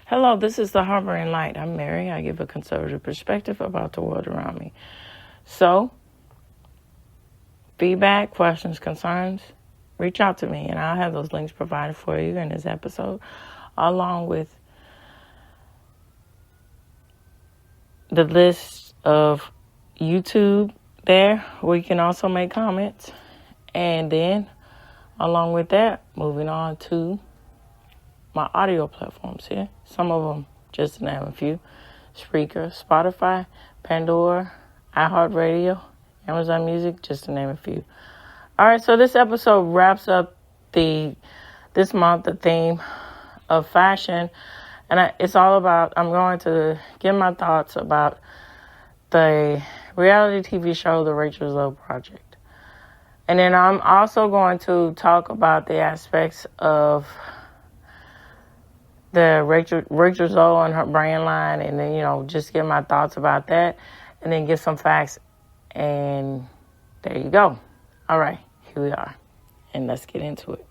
Hello, this is the Harboring Light. I'm Mary. I give a conservative perspective about the world around me. So, feedback, questions, concerns, reach out to me, and I'll have those links provided for you in this episode, along with the list of YouTube there, where you can also make comments. And then, along with that, moving on to my audio platforms here. Some of them, just to name a few: Spreaker, Spotify, Pandora, iHeartRadio, Amazon Music, just to name a few. All right, so this episode wraps up this month, the theme of fashion. And it's all about, I'm going to give my thoughts about the reality TV show, The Rachel Zoe Project. And then I'm also going to talk about the aspects of the Rachel Zoe and her brand line, and then, just give my thoughts about that, and then give some facts, and there you go. All right, here we are, and let's get into it.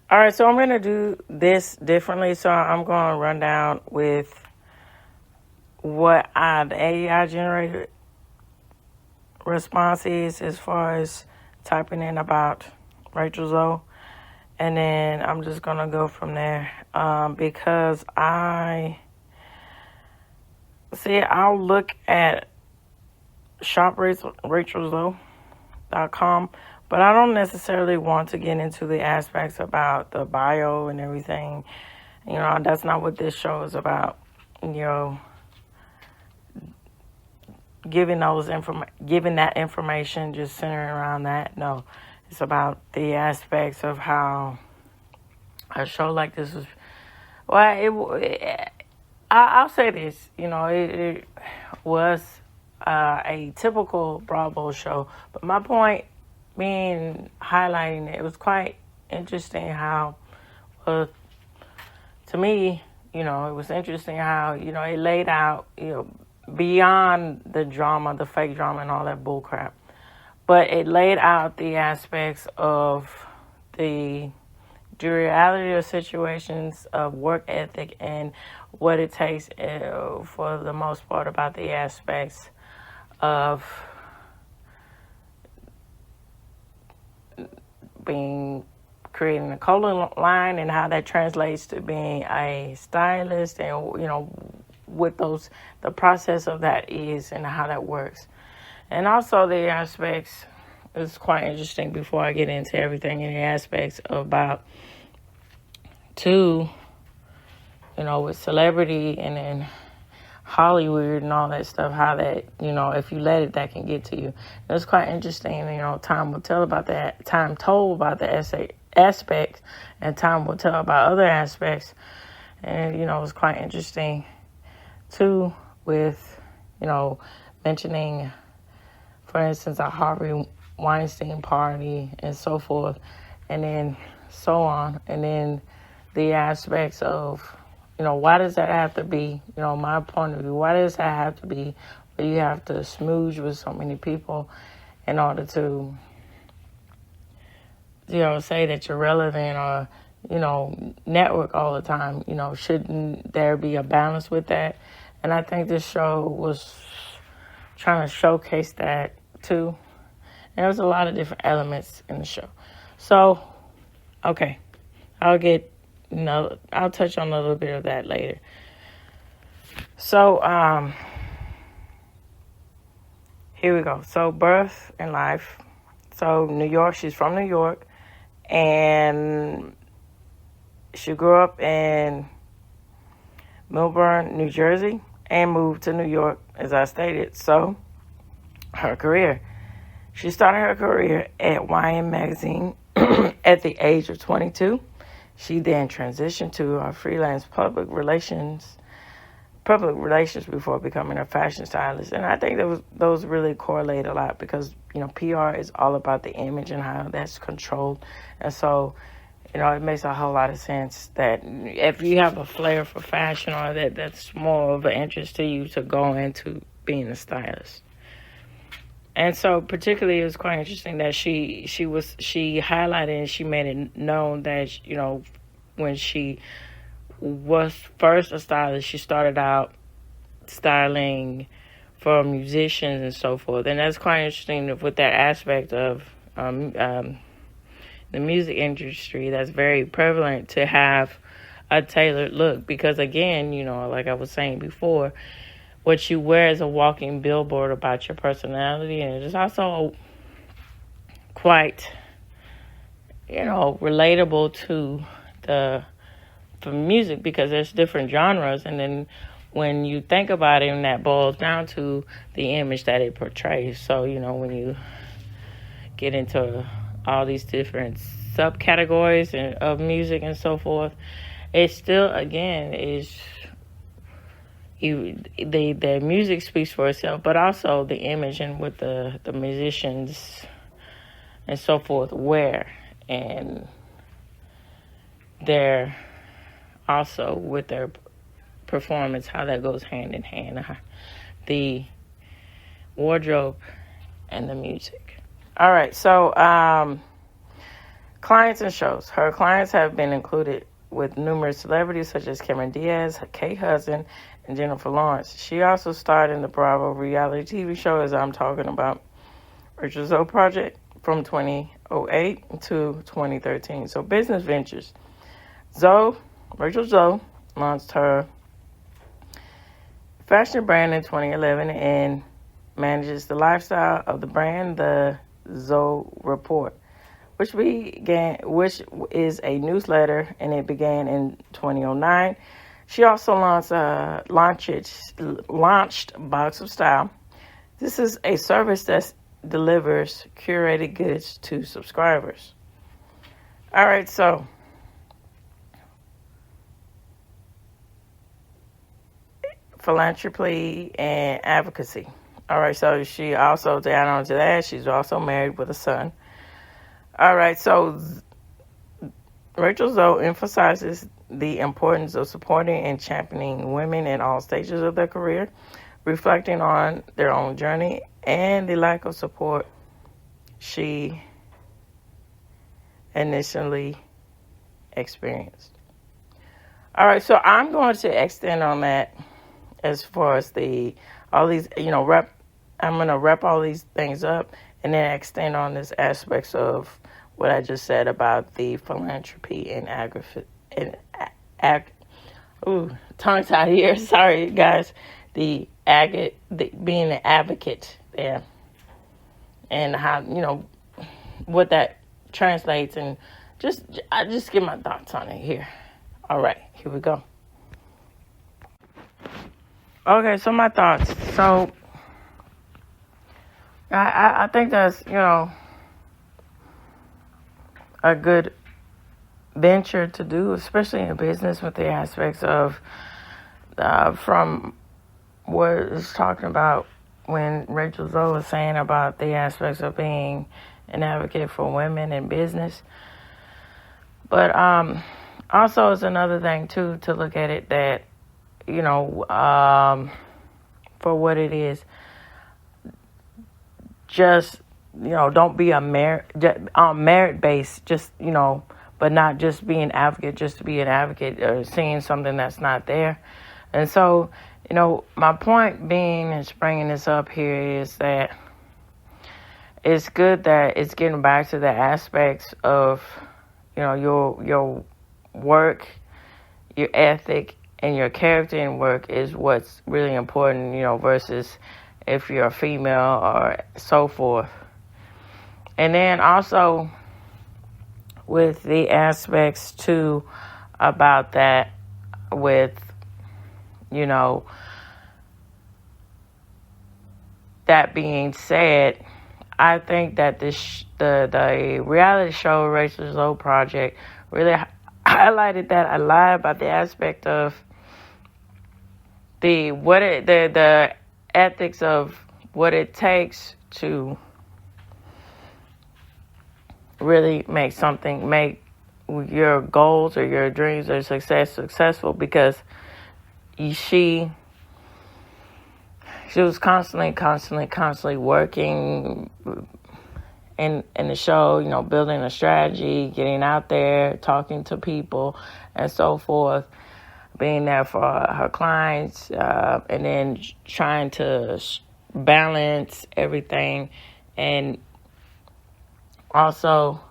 All right, so I'm going to do this differently. So I'm going to run down with what the AI generated response is as far as typing in about Rachel Zoe. And then I'm just going to go from there because I'll look at shoprachelzoe.com. But I don't necessarily want to get into the aspects about the bio and everything. That's not what this show is about. Giving that information, just centering around that. No, it's about the aspects of how a show like this was. I'll say this. It was a typical Bravo show. But my point being highlighting it was quite interesting how, to me, it was interesting how, it laid out, beyond the drama, the fake drama and all that bull crap. But it laid out the aspects of the reality of situations of work ethic and what it takes for the most part about the aspects of creating a clothing line and how that translates to being a stylist and what the process of that is and how that works. And also the aspects is quite interesting before I get into everything in the aspects about with celebrity and then Hollywood and all that stuff, how that, if you let it, that can get to you. It's quite interesting, time will tell about that. Time told about the aspects, and time will tell about other aspects. And, it's quite interesting, too, with, mentioning, for instance, a Harvey Weinstein party and so forth, and then so on. And then the aspects of, why does that have to be, my point of view, why does that have to be where you have to smooch with so many people in order to, say that you're relevant or, network all the time? Shouldn't there be a balance with that? And I think this show was trying to showcase that too. And there was a lot of different elements in the show. So, okay, I'll get I'll touch on a little bit of that later. So, here we go. So, birth and life. So, New York, she's from New York, and she grew up in Milburn, New Jersey, and moved to New York, as I stated. So, her career. She started her career at YM Magazine at the age of 22. She then transitioned to freelance public relations before becoming a fashion stylist. And I think those really correlate a lot because, PR is all about the image and how that's controlled. And so, it makes a whole lot of sense that if you have a flair for fashion or that's more of an interest to you to go into being a stylist. And so particularly it was quite interesting that she highlighted and she made it known that, when she was first a stylist, she started out styling for musicians and so forth. And that's quite interesting with that aspect of the music industry. That's very prevalent to have a tailored look because, again, like I was saying before, what you wear is a walking billboard about your personality, and it's also quite, relatable to for music because there's different genres, and then when you think about it, and that boils down to the image that it portrays. So, when you get into all these different subcategories of music and so forth, it still, again, is the music speaks for itself, but also the image and what the musicians and so forth wear, and their also with their performance, how that goes hand in hand, the wardrobe and the music. All right, so clients and shows. Her clients have been included with numerous celebrities such as Cameron Diaz, Kate Hudson, and Jennifer Lawrence. She also starred in the Bravo reality TV show, as I'm talking about, Rachel Zoe Project, from 2008 to 2013. So business ventures. Rachel Zoe launched her fashion brand in 2011 and manages the lifestyle of the brand, the Zoe Report, which is a newsletter, and it began in 2009. She also launched Box of Style. This is a service that delivers curated goods to subscribers. All right, so philanthropy and advocacy. All right, so she also, to add on to that, she's also married with a son. All right, so Rachel Zoe emphasizes the importance of supporting and championing women in all stages of their career, reflecting on their own journey and the lack of support she initially experienced. All right, so I'm going to extend on that as far as I'm going to wrap all these things up and then extend on this aspects of what I just said about the philanthropy and tongue tied here. Sorry, guys. Being an advocate there, and how what that translates, and I just give my thoughts on it here. All right, here we go. Okay, so my thoughts. So I think that's a good venture to do, especially in business, with the aspects of from what it's talking about when Rachel Zoe was saying about the aspects of being an advocate for women in business. But also it's another thing too to look at it that for what it is. Just don't be merit based, just but not just be an advocate just to be an advocate or seeing something that's not there. And so, my point being and bringing this up here is that it's good that it's getting back to the aspects of, your work your ethic and your character in work is what's really important, versus if you're a female or so forth. And then also with the aspects too about that, with, that being said, I think that the reality show Rachel Zoe project really highlighted that a lot about the aspect of the ethics of what it takes to really make your goals or your dreams or successful, because she was constantly working in the show, building a strategy, getting out there, talking to people, and so forth, being there for her clients, and then trying to balance everything. And also,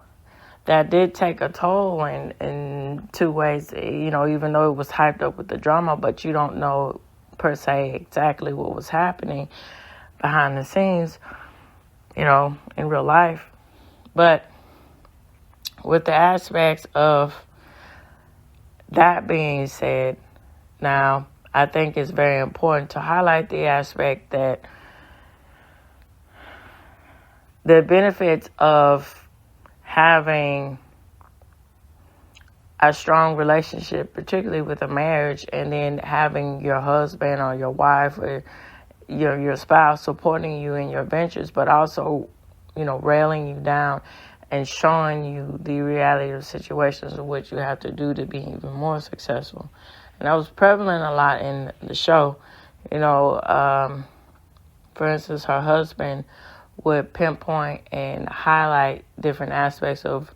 that did take a toll in two ways, even though it was hyped up with the drama, but you don't know per se exactly what was happening behind the scenes, in real life. But with the aspects of that being said, now I think it's very important to highlight the aspect that the benefits of having a strong relationship, particularly with a marriage, and then having your husband or your wife or your spouse supporting you in your ventures, but also, railing you down and showing you the reality of situations of what you have to do to be even more successful. And that was prevalent a lot in the show. For instance, her husband would pinpoint and highlight different aspects of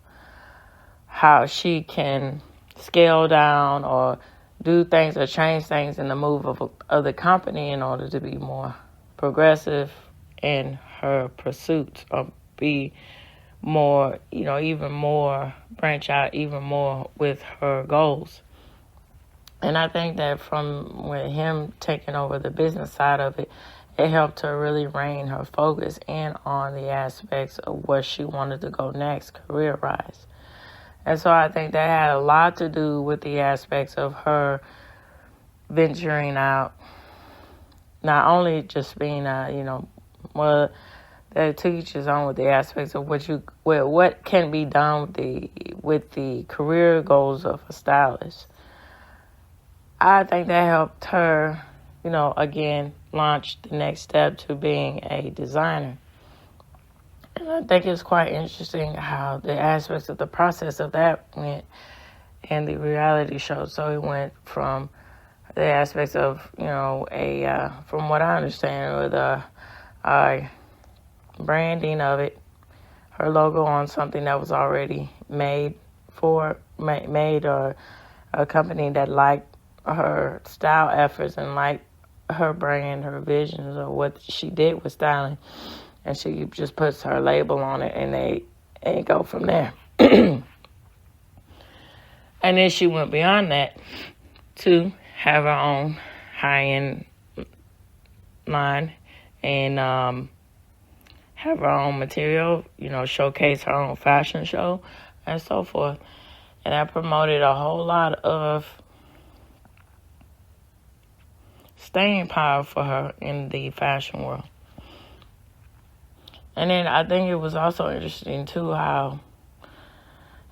how she can scale down or do things or change things in the move of the company in order to be more progressive in her pursuits, or be more, even more, branch out even more with her goals. And I think that from with him taking over the business side of it, it helped her really rein her focus in on the aspects of where she wanted to go next, career-wise. And so I think that had a lot to do with the aspects of her venturing out, not only just being that to each his own with the aspects of what can be done with the career goals of a stylist. I think that helped her, again, launch the next step to being a designer. And I think it's quite interesting how the aspects of the process of that went in the reality show. So it went from the aspects of, from what I understand, with the branding of it, her logo on something that was already made or a company that liked her style efforts and liked her brand, her visions of what she did with styling. And she just puts her label on it, and they go from there. And then she went beyond that to have her own high-end line and have her own material, showcase her own fashion show and so forth. And that promoted a whole lot of staying power for her in the fashion world. And then I think it was also interesting, too, how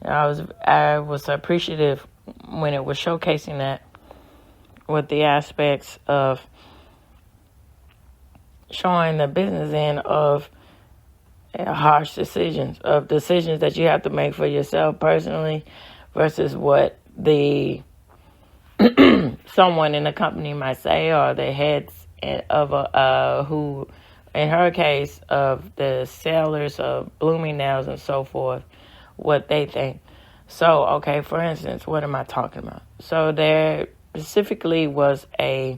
I was appreciative when it was showcasing that with the aspects of showing the business end of harsh decisions that you have to make for yourself personally versus what the someone in the company might say, or the heads of who, in her case, of the sellers of Bloomingdale's and so forth, what they think. So, okay, for instance, what am I talking about? So there specifically was a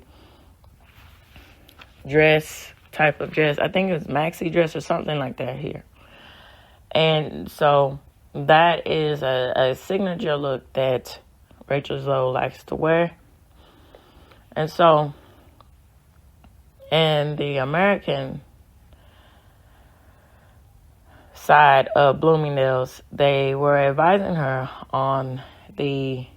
type of dress. I think it was maxi dress or something like that here. And so that is a signature look that Rachel Zoe likes to wear. And so, in the American side of Bloomingdale's, they were advising her on the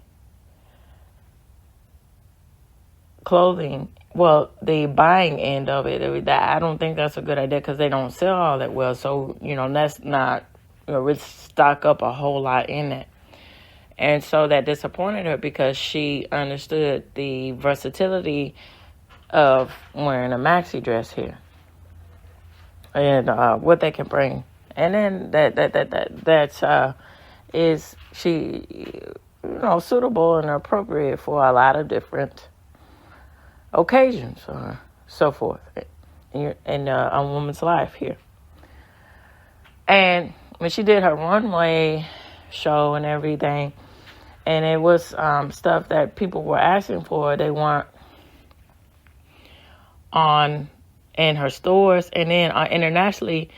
clothing, well, the buying end of it. That I don't think that's a good idea because they don't sell all that well. So, that's not, really stock up a whole lot in it. And so that disappointed her because she understood the versatility of wearing a maxi dress here and what they can bring. And then that is she, suitable and appropriate for a lot of different occasions or so forth in a woman's life here. And when she did her runway show and everything, and it was stuff that people were asking for, they weren't on in her stores, and then internationally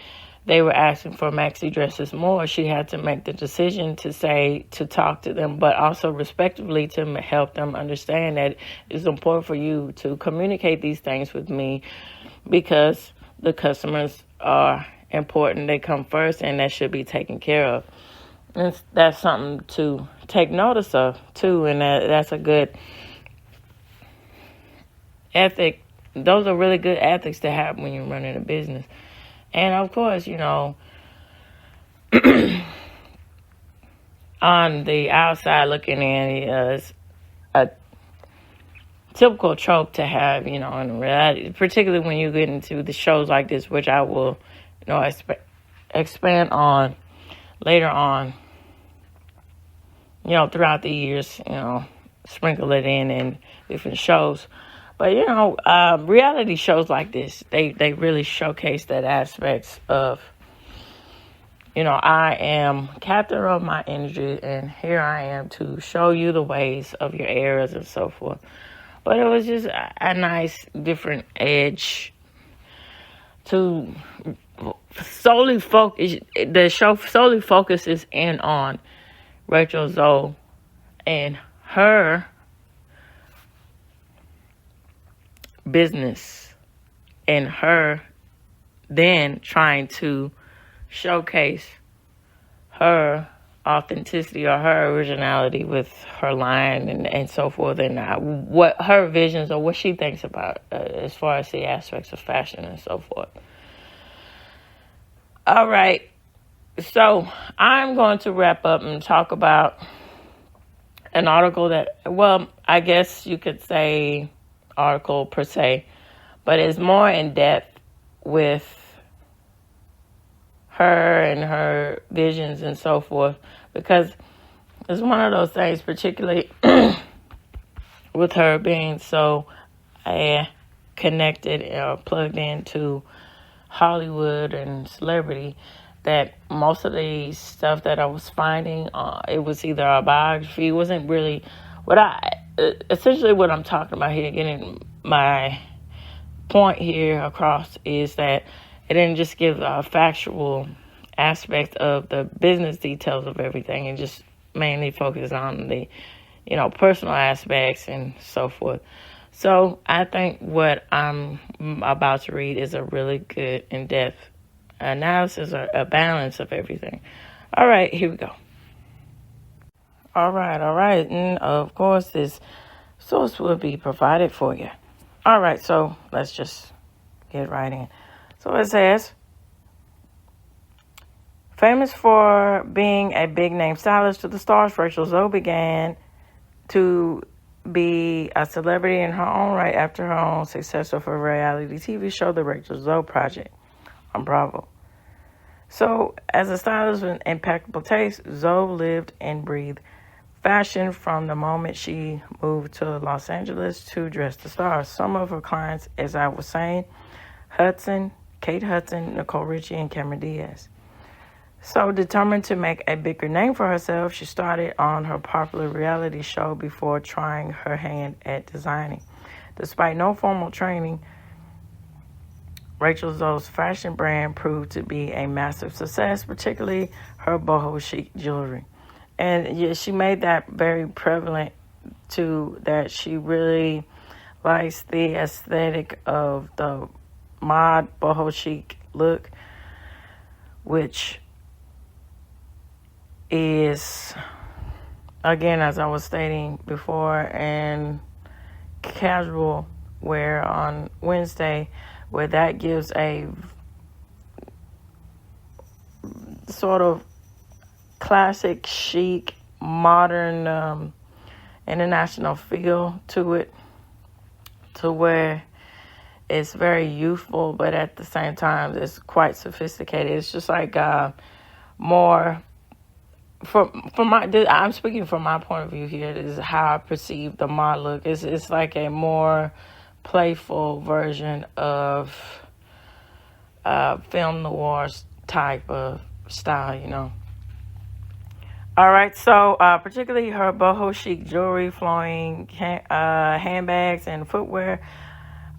they were asking for maxi dresses more. She had to make the decision to talk to them, but also respectively to help them understand that it's important for you to communicate these things with me because the customers are important. They come first, and that should be taken care of. And that's something to take notice of too, and that's a good ethic. Those are really good ethics to have when you're running a business. And of course, on the outside looking in, it's a typical trope to have, in reality, particularly when you get into the shows like this, which I will, expand on later on, throughout the years, sprinkle it in different shows. But, reality shows like this, they really showcase that aspects of, I am captain of my energy, and here I am to show you the ways of your errors and so forth. But it was just a nice, different edge to solely focus. The show solely focuses in on Rachel Zoe and her business, and her then trying to showcase her authenticity or her originality with her line and so forth, and what her visions or what she thinks about as far as the aspects of fashion and so forth. All right, so I'm going to wrap up and talk about an article that, well, I guess you could say article per se, but it's more in depth with her and her visions and so forth, because it's one of those things, particularly with her being so connected or plugged into Hollywood and celebrity, that most of the stuff that I was finding, it was either a biography. It wasn't really essentially what I'm talking about here, getting my point here across, is that it didn't just give a factual aspect of the business details of everything, and just mainly focus on the, personal aspects and so forth. So I think what I'm about to read is a really good in-depth analysis or a balance of everything. All right, here we go. All right. And of course, this source will be provided for you. All right, so let's just get right in. So it says, famous for being a big-name stylist to the stars, Rachel Zoe began to be a celebrity in her own right after her own success of her reality TV show, The Rachel Zoe Project, on Bravo. So, as a stylist with impeccable taste, Zoe lived and breathed fashion from the moment she moved to Los Angeles to dress the stars. Some of her clients, as I was saying, Kate Hudson, Nicole Richie, and Cameron Diaz. So, determined to make a bigger name for herself, she started on her popular reality show before trying her hand at designing. Despite no formal training, Rachel Zoe's fashion brand proved to be a massive success, particularly her boho chic jewelry. And yeah, she made that very prevalent to that she really likes the aesthetic of the mod boho chic look, which is, again, as I was stating before, and casual wear on Wednesday, where that gives a sort of classic chic modern international feel to it, to where it's very youthful, but at the same time it's quite sophisticated. It's just like more I'm speaking from my point of view here. This is how I perceive the mod look. It's like a more playful version of film noir type of style, you know. All right, so particularly her boho chic jewelry, flowing handbags, and footwear,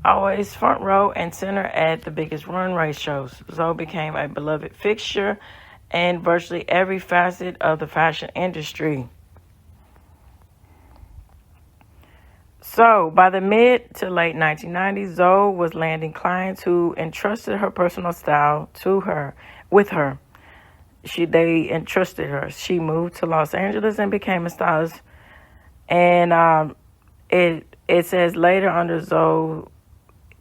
always front row and center at the biggest runway shows. Zoe became a beloved fixture in virtually every facet of the fashion industry. So, by the mid to late 1990s, Zoe was landing clients who entrusted her personal style with her. They entrusted her. She moved to Los Angeles and became a stylist. And it says later under Zoe,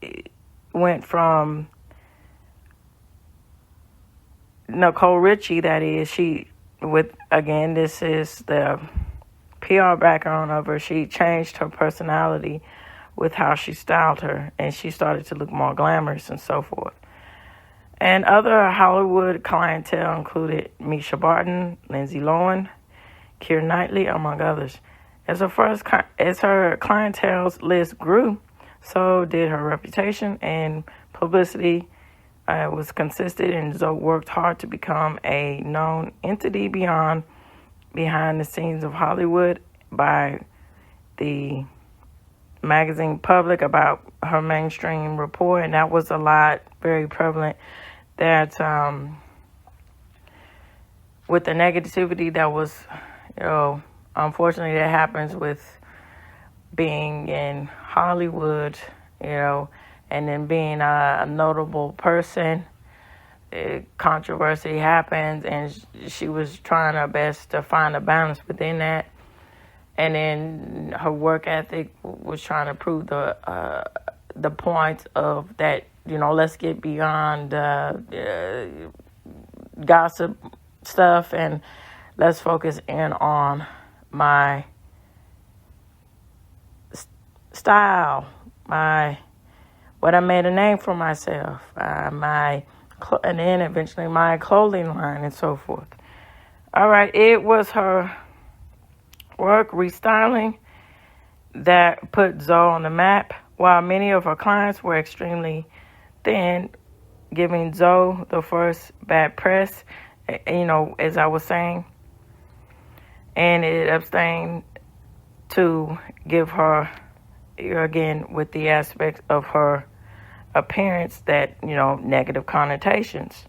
it went from Nicole Richie, that is, this is the PR background of her. She changed her personality with how she styled her, and she started to look more glamorous and so forth. And other Hollywood clientele included Misha Barton, Lindsay Lohan, Keira Knightley, among others. As her clientele's list grew, so did her reputation, and publicity was consistent, and Zoe worked hard to become a known entity behind the scenes of Hollywood by the magazine Public about her mainstream report, and that was a lot, very prevalent, that with the negativity that was, unfortunately that happens with being in Hollywood, and then being a notable person. Controversy happens, and she was trying her best to find a balance within that. And then her work ethic was trying to prove the point of that, let's get beyond gossip stuff and let's focus in on my style, what I made a name for myself, and then eventually my clothing line and so forth. All right, it was her work restyling that put Zoe on the map, while many of her clients were extremely thin, giving Zoe the first bad press, as I was saying, and it abstained to give her, again, with the aspect of her appearance that, negative connotations.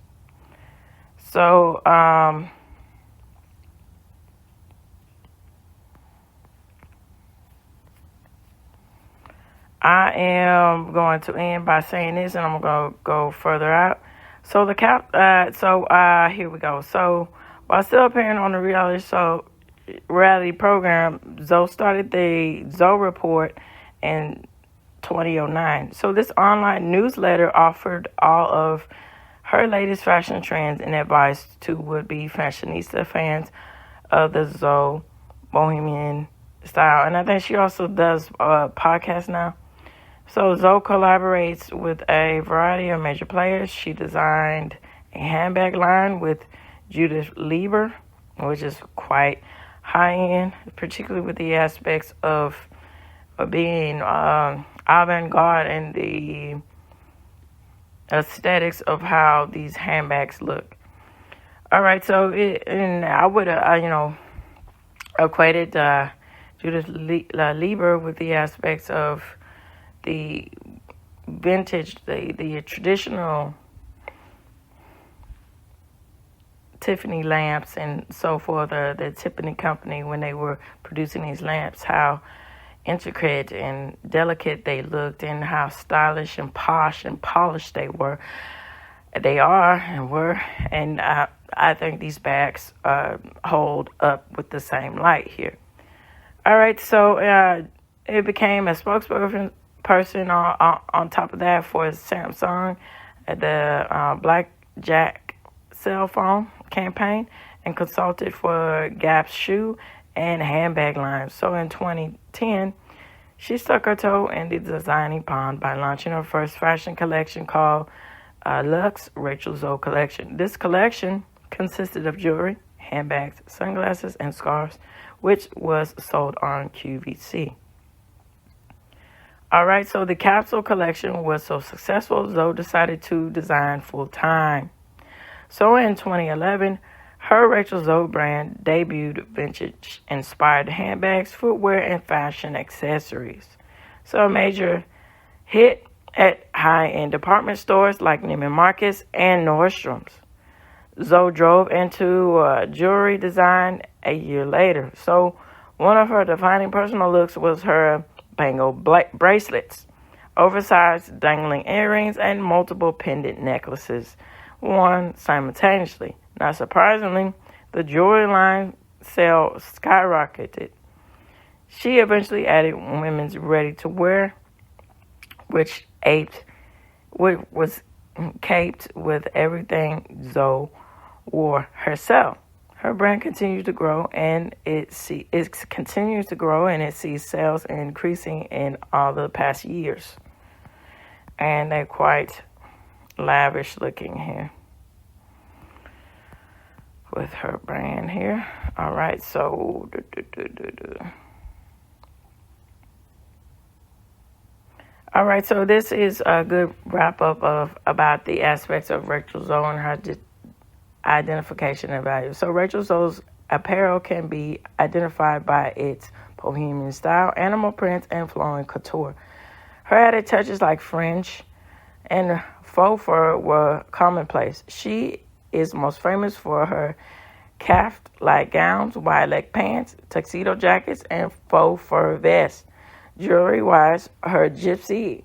So, I am going to end by saying this, and I'm going to go further out. So here we go. So while still appearing on the reality program, Zoe started the Zoe Report in 2009. So this online newsletter offered all of her latest fashion trends and advice to would-be fashionista fans of the Zoe Bohemian style. And I think she also does podcasts now. So Zoe collaborates with a variety of major players. She designed a handbag line with Judith Lieber, which is quite high-end, particularly with the aspects of being avant-garde and the aesthetics of how these handbags look. All right, so I would, equated Judith Lieber with the aspects of the vintage, the traditional Tiffany lamps and so forth, the Tiffany company, when they were producing these lamps, how intricate and delicate they looked, and how stylish and posh and polished they were. They are and were, and I think these bags hold up with the same light here. All right, so it became a spokesperson on top of that for Samsung, the Blackjack cell phone campaign, and consulted for Gap's shoe and handbag lines. So in 2010, she stuck her toe in the designing pond by launching her first fashion collection called Luxe Rachel Zoe collection. This collection consisted of jewelry, handbags, sunglasses, and scarves, which was sold on QVC. All right, so the capsule collection was so successful, Zoe decided to design full time. So in 2011, her Rachel Zoe brand debuted vintage-inspired handbags, footwear, and fashion accessories. So a major hit at high-end department stores like Neiman Marcus and Nordstrom's. Zoe drove into jewelry design a year later. So one of her defining personal looks was her bangle bracelets, oversized dangling earrings, and multiple pendant necklaces worn simultaneously. Not surprisingly, the jewelry line sales skyrocketed. She eventually added women's ready-to-wear, which was caped with everything Zoe wore herself. Her brand continues to grow, and it continues to grow, and it sees sales increasing in all the past years. And they're quite lavish looking here with her brand here. All right, so all right, so this is a good wrap up of about the aspects of Rachel Zoe and her identification and value. So Rachel Zoe's apparel can be identified by its bohemian style, animal prints, and flowing couture. Her added touches like fringe and faux fur were commonplace. She is most famous for her calf-like gowns, wide-leg pants, tuxedo jackets, and faux fur vests. Jewelry-wise, her gypsy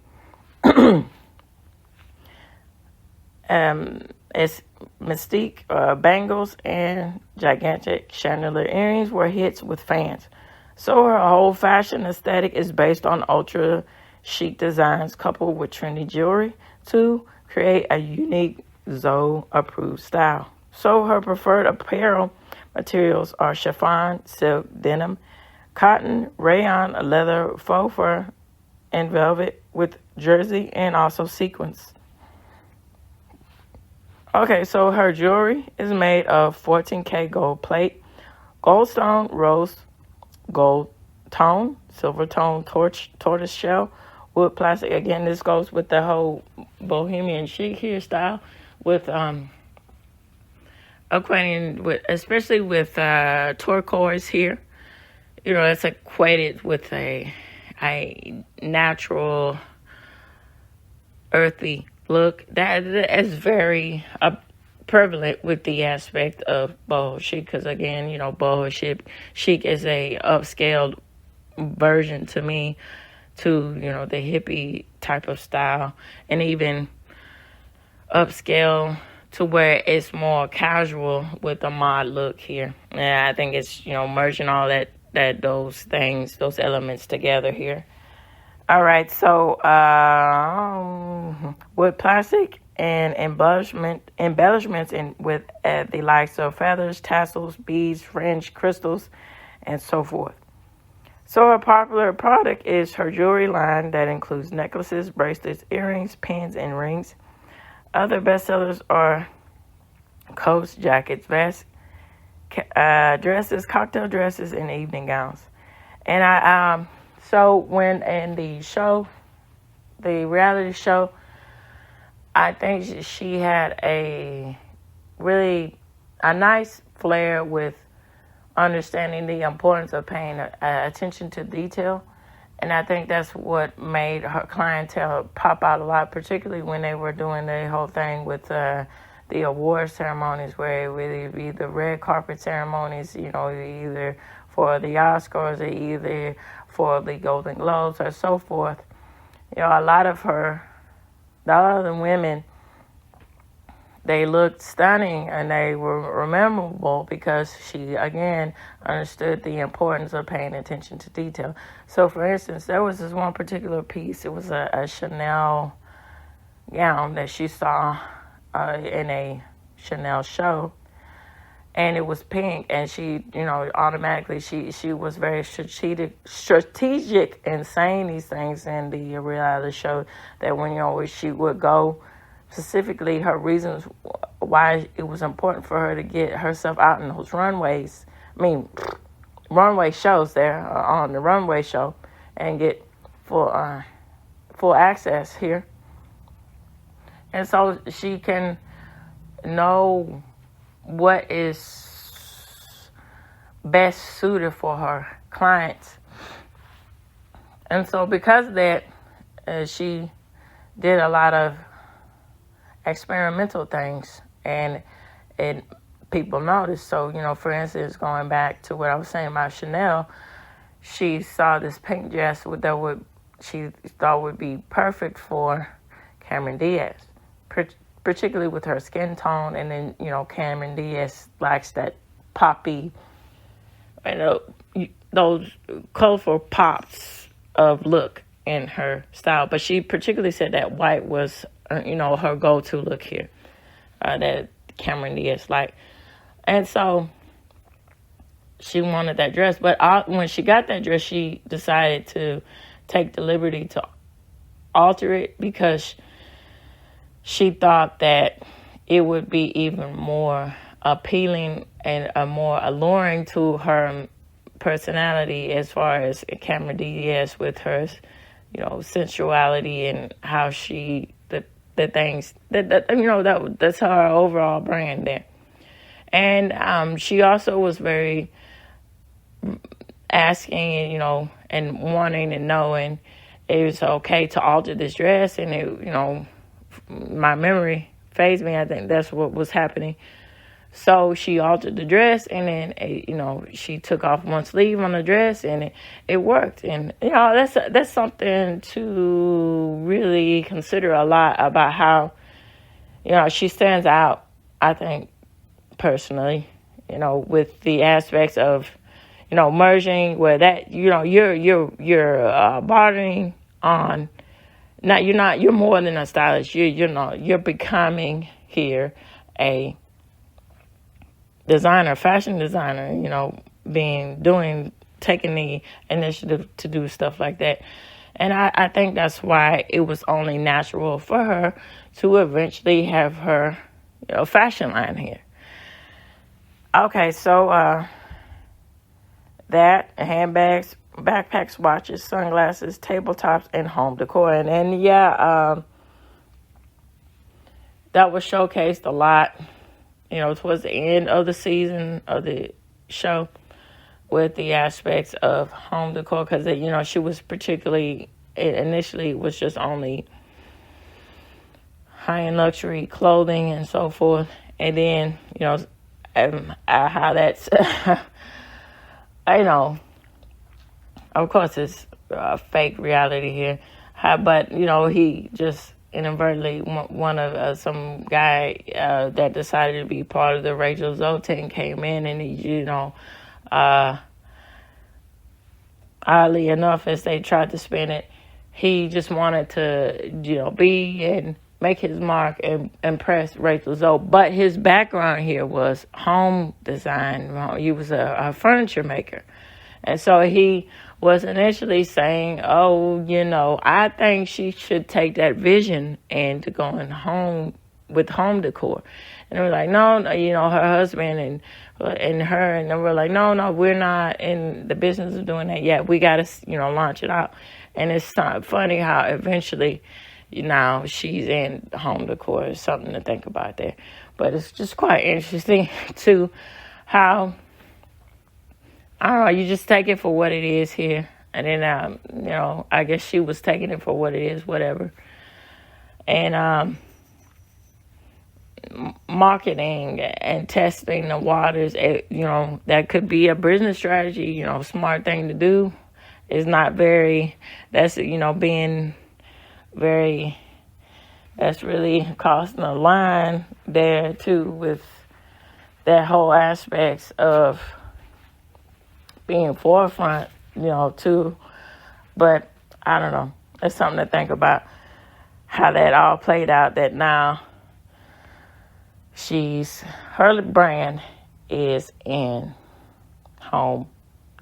mystique bangles and gigantic chandelier earrings were hits with fans. So her whole fashion aesthetic is based on ultra chic designs coupled with trendy jewelry to create a unique Zoe-approved style. So her preferred apparel materials are chiffon, silk, denim, cotton, rayon, leather, faux fur, and velvet with jersey and also sequins. Okay, so her jewelry is made of 14K gold plate, gold stone, rose gold tone, silver tone, tortoise shell, wood plastic. Again, this goes with the whole bohemian chic hairstyle with equating with, especially with turquoise here. You know, it's equated with a natural, earthy look that is very prevalent with the aspect of boho chic, because again, you know, boho chic is a upscaled version to me to, you know, the hippie type of style, and even upscale to where it's more casual with a mod look here. And I think it's, you know, merging all those elements together here. All right, so with plastic and embellishments with the likes of feathers, tassels, beads, fringe, crystals, and so forth. So a popular product is her jewelry line that includes necklaces, bracelets, earrings, pins, and rings. Other bestsellers are coats, jackets, vests, dresses, cocktail dresses, and evening gowns. And so when in the reality show, I think she had a nice flair with understanding the importance of paying attention to detail. And I think that's what made her clientele pop out a lot, particularly when they were doing the whole thing with the award ceremonies, where it would be the red carpet ceremonies, you know, either for the Oscars or either for the Golden Globes or so forth. You know, a lot of the other women, they looked stunning and they were memorable because she, again, understood the importance of paying attention to detail. So, for instance, there was this one particular piece. It was a Chanel gown that she saw in a Chanel show, and it was pink, and she, you know, automatically she was very strategic in saying these things in the reality show, that when, you know, she would go, specifically her reasons why it was important for her to get herself out in those runways. I mean, runway shows there on the runway show, and get full access here. And so she can know what is best suited for her clients. And so because of that, she did a lot of experimental things, and people noticed. So, you know, for instance, going back to what I was saying about Chanel, she saw this pink dress that she thought would be perfect for Cameron Diaz, particularly with her skin tone. And then, you know, Cameron Diaz likes that poppy, you know, those colorful pops of look in her style. But she particularly said that white was, you know, her go-to look here, that Cameron Diaz liked. And so she wanted that dress. But when she got that dress, she decided to take the liberty to alter it, because she thought that it would be even more appealing and more alluring to her personality, as far as Cameron Diaz, with her, you know, sensuality and how she, the things that you know, that's her overall brand there. And she also was very asking, you know, and wanting and knowing it was okay to alter this dress. And it, you know, my memory fades me, I think that's what was happening. So she altered the dress, and then, you know, she took off one sleeve on the dress, and it worked. And, you know, that's something to really consider a lot about how, you know, she stands out, I think, personally, you know, with the aspects of, you know, merging where that, you know, you're bartering on. You're more than a stylist. You're becoming here a designer, fashion designer, you know, taking the initiative to do stuff like that. And I think that's why it was only natural for her to eventually have her, you know, fashion line here. Okay, so that, handbags, backpacks, watches, sunglasses, tabletops, and home decor. And yeah, that was showcased a lot, you know, towards the end of the season of the show, with the aspects of home decor, because, you know, she was particularly, initially was just only high-end luxury clothing and so forth. And then, you know, how that's, you know, of course it's fake reality here. But, you know, he just inadvertently, one of some guy that decided to be part of the Rachel Zoe team came in, and he, you know, oddly enough, as they tried to spin it, he just wanted to, you know, be and make his mark and impress Rachel Zoe. But his background here was home design. He was a furniture maker. And so he was initially saying, oh, you know, I think she should take that vision and to going home with home decor. And they were like, no, you know, her husband and her, and they were like, no, we're not in the business of doing that yet. We got to, you know, launch it out. And it's funny how eventually, you know, she's in home decor. It's something to think about there. But it's just quite interesting, too, how, I don't know, you just take it for what it is here. And then, you know, I guess she was taking it for what it is, whatever. And marketing and testing the waters, you know, that could be a business strategy, you know, smart thing to do. is not very, that's, being very, that's really crossing the line there too with that whole aspects of being forefront, too. But I don't know. It's something to think about how that all played out, that now her brand is in home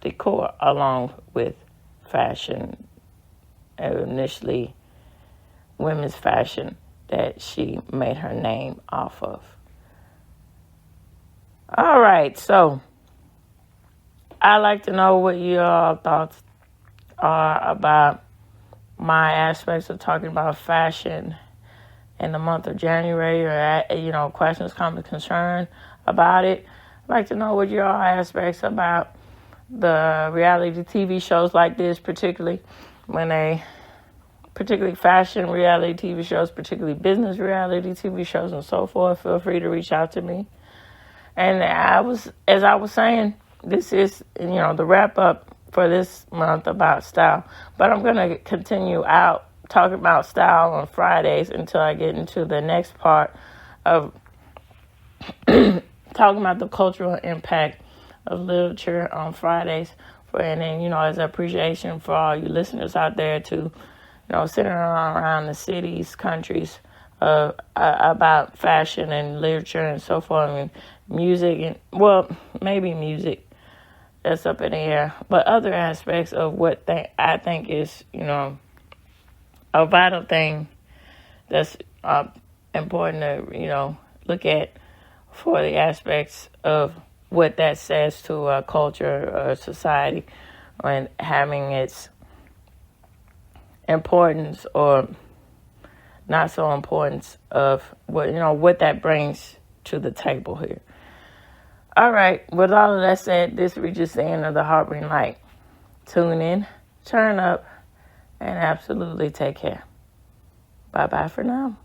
decor along with fashion, initially women's fashion that she made her name off of. All right, so I'd like to know what your thoughts are about my aspects of talking about fashion in the month of January, or questions, comments, concern about it. I'd like to know what your aspects about the reality TV shows like this, particularly fashion reality TV shows, particularly business reality TV shows, and so forth. Feel free to reach out to me. And as I was saying, this is the wrap up for this month about style. But I'm going to continue out talking about style on Fridays until I get into the next part of talking about the cultural impact of literature on Fridays. And then, as appreciation for all you listeners out there to, sitting around the cities, countries, about fashion and literature and so forth, and music, and maybe music, that's up in the air, but other aspects of what I think is, a vital thing that's important to, look at for the aspects of what that says to a culture or society, and having its importance or not so importance of what that brings to the table here. All right, with all of that said, this reaches the end of the Harboring Light. Tune in, turn up, and absolutely take care. Bye-bye for now.